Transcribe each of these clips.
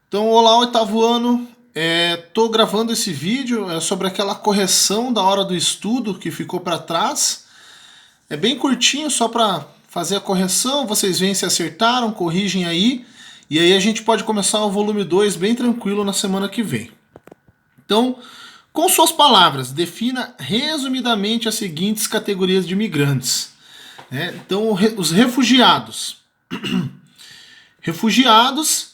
Então, olá, oitavo ano. Tô gravando esse vídeo sobre aquela correção da hora do estudo que ficou para trás. É bem curtinho, só para fazer a correção. Vocês veem se acertaram, corrigem aí. E aí a gente pode começar o volume 2 bem tranquilo na semana que vem. Então, com suas palavras, defina resumidamente as seguintes categorias de imigrantes. Então, os refugiados. Refugiados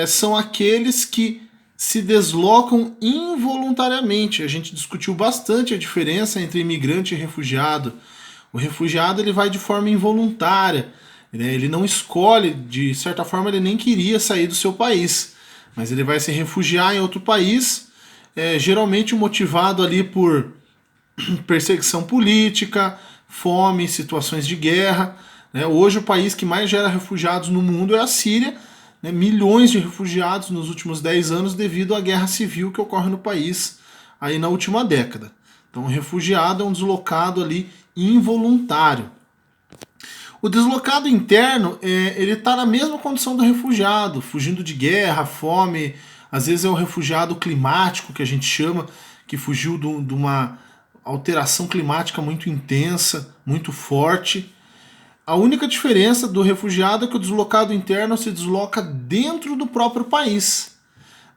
são aqueles que se deslocam involuntariamente. A gente discutiu bastante a diferença entre imigrante e refugiado. O refugiado ele vai de forma involuntária, né? Ele não escolhe, de certa forma ele nem queria sair do seu país, mas ele vai se refugiar em outro país, geralmente motivado ali por perseguição política, fome, situações de guerra. Hoje o país que mais gera refugiados no mundo é a Síria, milhões de refugiados nos últimos 10 anos devido à guerra civil que ocorre no país aí na última década. Então, o refugiado é um deslocado ali involuntário. O deslocado interno, ele está na mesma condição do refugiado, fugindo de guerra, fome. Às vezes é o refugiado climático, que a gente chama, que fugiu de uma alteração climática muito intensa, muito forte. A única diferença do refugiado é que o deslocado interno se desloca dentro do próprio país.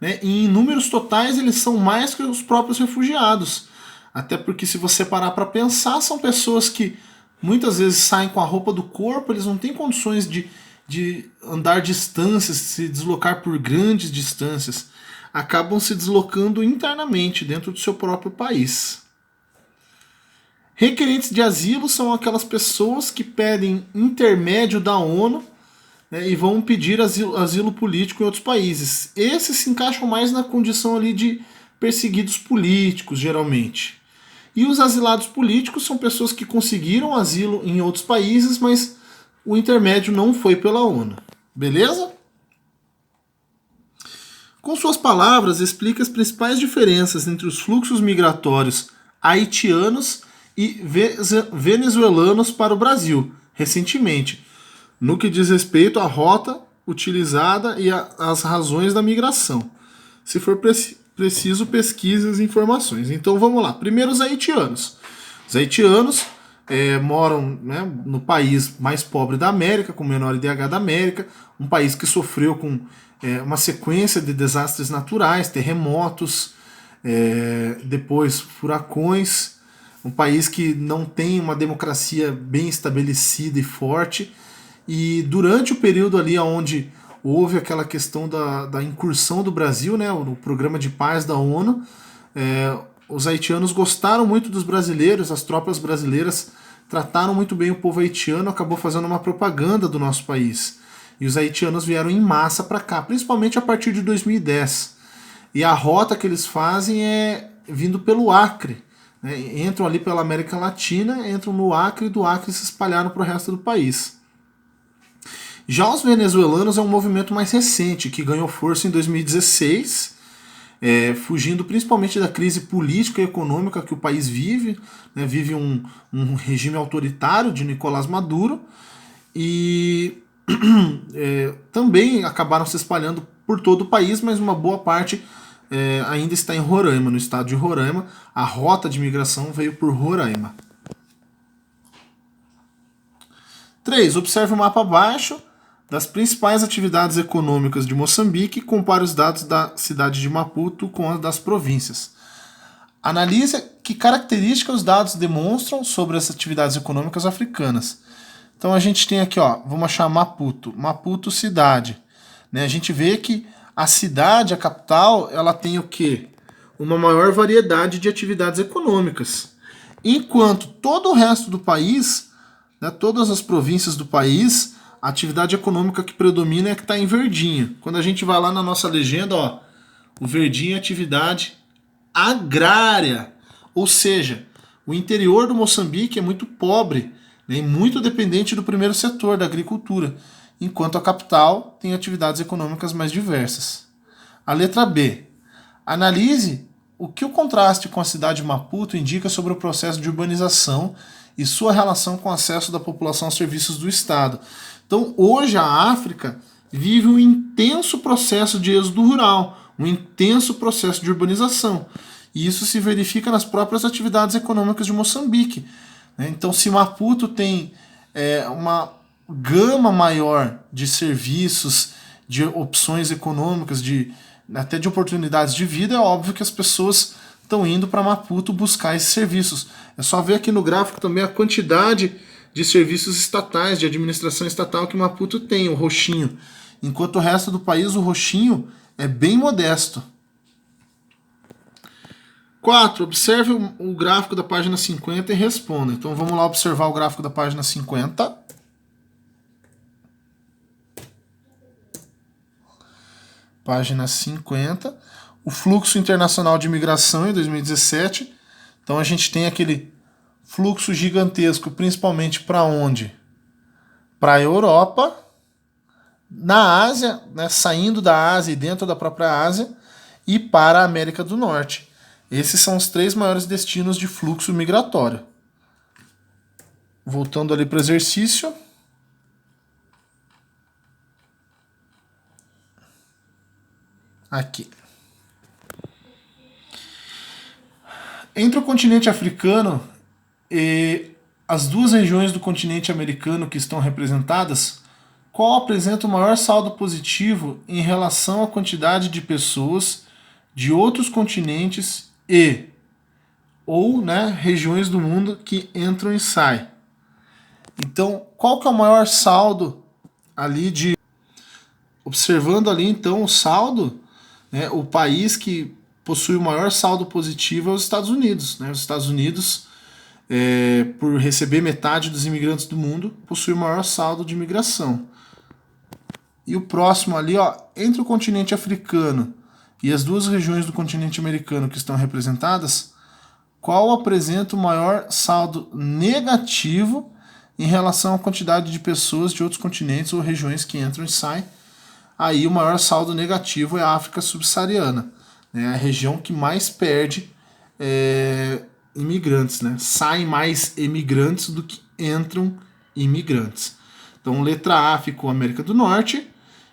E em números totais eles são mais que os próprios refugiados. Até porque se você parar para pensar, são pessoas que muitas vezes saem com a roupa do corpo, eles não têm condições de andar distâncias, se deslocar por grandes distâncias. Acabam se deslocando internamente dentro do seu próprio país. Requerentes de asilo são aquelas pessoas que pedem intermédio da ONU, e vão pedir asilo político em outros países. Esses se encaixam mais na condição ali de perseguidos políticos, geralmente. E os asilados políticos são pessoas que conseguiram asilo em outros países, mas o intermédio não foi pela ONU. Beleza? Com suas palavras, explica as principais diferenças entre os fluxos migratórios haitianos e venezuelanos para o Brasil, recentemente, no que diz respeito à rota utilizada e às razões da migração. Se for preciso, pesquise as informações. Então vamos lá. Primeiro, os haitianos. Os haitianos moram no país mais pobre da América, com o menor IDH da América, um país que sofreu com uma sequência de desastres naturais, terremotos, depois furacões, um país que não tem uma democracia bem estabelecida e forte. E durante o período ali onde houve aquela questão da incursão do Brasil, o programa de paz da ONU, os haitianos gostaram muito dos brasileiros, as tropas brasileiras trataram muito bem o povo haitiano, acabou fazendo uma propaganda do nosso país. E os haitianos vieram em massa para cá, principalmente a partir de 2010. E a rota que eles fazem é vindo pelo Acre. Entram ali pela América Latina, entram no Acre e do Acre se espalharam para o resto do país. Já os venezuelanos é um movimento mais recente, que ganhou força em 2016, fugindo principalmente da crise política e econômica que o país vive, vive um regime autoritário de Nicolás Maduro, e também acabaram se espalhando por todo o país, mas uma boa parte ainda está em Roraima, no estado de Roraima. A rota de migração veio por Roraima. 3. Observe o mapa abaixo das principais atividades econômicas de Moçambique e compare os dados da cidade de Maputo com os das províncias. Analise que características os dados demonstram sobre as atividades econômicas africanas. Então a gente tem aqui, vamos achar Maputo. Maputo cidade. A gente vê que a cidade, a capital, ela tem o quê? Uma maior variedade de atividades econômicas. Enquanto todo o resto do país, todas as províncias do país, a atividade econômica que predomina é a que está em verdinho. Quando a gente vai lá na nossa legenda, o verdinho é atividade agrária. Ou seja, o interior do Moçambique é muito pobre, e muito dependente do primeiro setor, da agricultura, enquanto a capital tem atividades econômicas mais diversas. A letra B. Analise o que o contraste com a cidade de Maputo indica sobre o processo de urbanização e sua relação com o acesso da população aos serviços do Estado. Então, hoje a África vive um intenso processo de êxodo rural, um intenso processo de urbanização. E isso se verifica nas próprias atividades econômicas de Moçambique. Então, se Maputo tem uma gama maior de serviços, de opções econômicas, até de oportunidades de vida, é óbvio que as pessoas estão indo para Maputo buscar esses serviços. É só ver aqui no gráfico também a quantidade de serviços estatais, de administração estatal que Maputo tem, o roxinho. Enquanto o resto do país, o roxinho é bem modesto. 4. Observe o gráfico da página 50 e responda. Então vamos lá observar o gráfico da página 50. Página 50. O fluxo internacional de imigração em 2017. Então a gente tem aquele fluxo gigantesco, principalmente para onde? Para a Europa, na Ásia, né, saindo da Ásia e dentro da própria Ásia, e para a América do Norte. Esses são os 3 maiores destinos de fluxo migratório. Voltando ali para o exercício. Aqui. Entre o continente africano e as duas regiões do continente americano que estão representadas, qual apresenta o maior saldo positivo em relação à quantidade de pessoas de outros continentes ou regiões do mundo que entram e saem? Então, qual que é o maior saldo ali de... Observando ali, então, o saldo, né, o país que possui o maior saldo positivo é os Estados Unidos. Os Estados Unidos, por receber metade dos imigrantes do mundo, possui o maior saldo de imigração. E o próximo ali, ó, entre o continente africano e as duas regiões do continente americano que estão representadas, qual apresenta o maior saldo negativo em relação à quantidade de pessoas de outros continentes ou regiões que entram e saem? Aí o maior saldo negativo é a África subsaariana, né? A região que mais perde imigrantes, né? Saem mais imigrantes do que entram imigrantes. Então letra A ficou América do Norte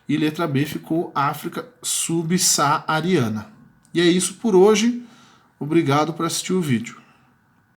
e letra B ficou África subsaariana. E é isso por hoje. Obrigado por assistir o vídeo.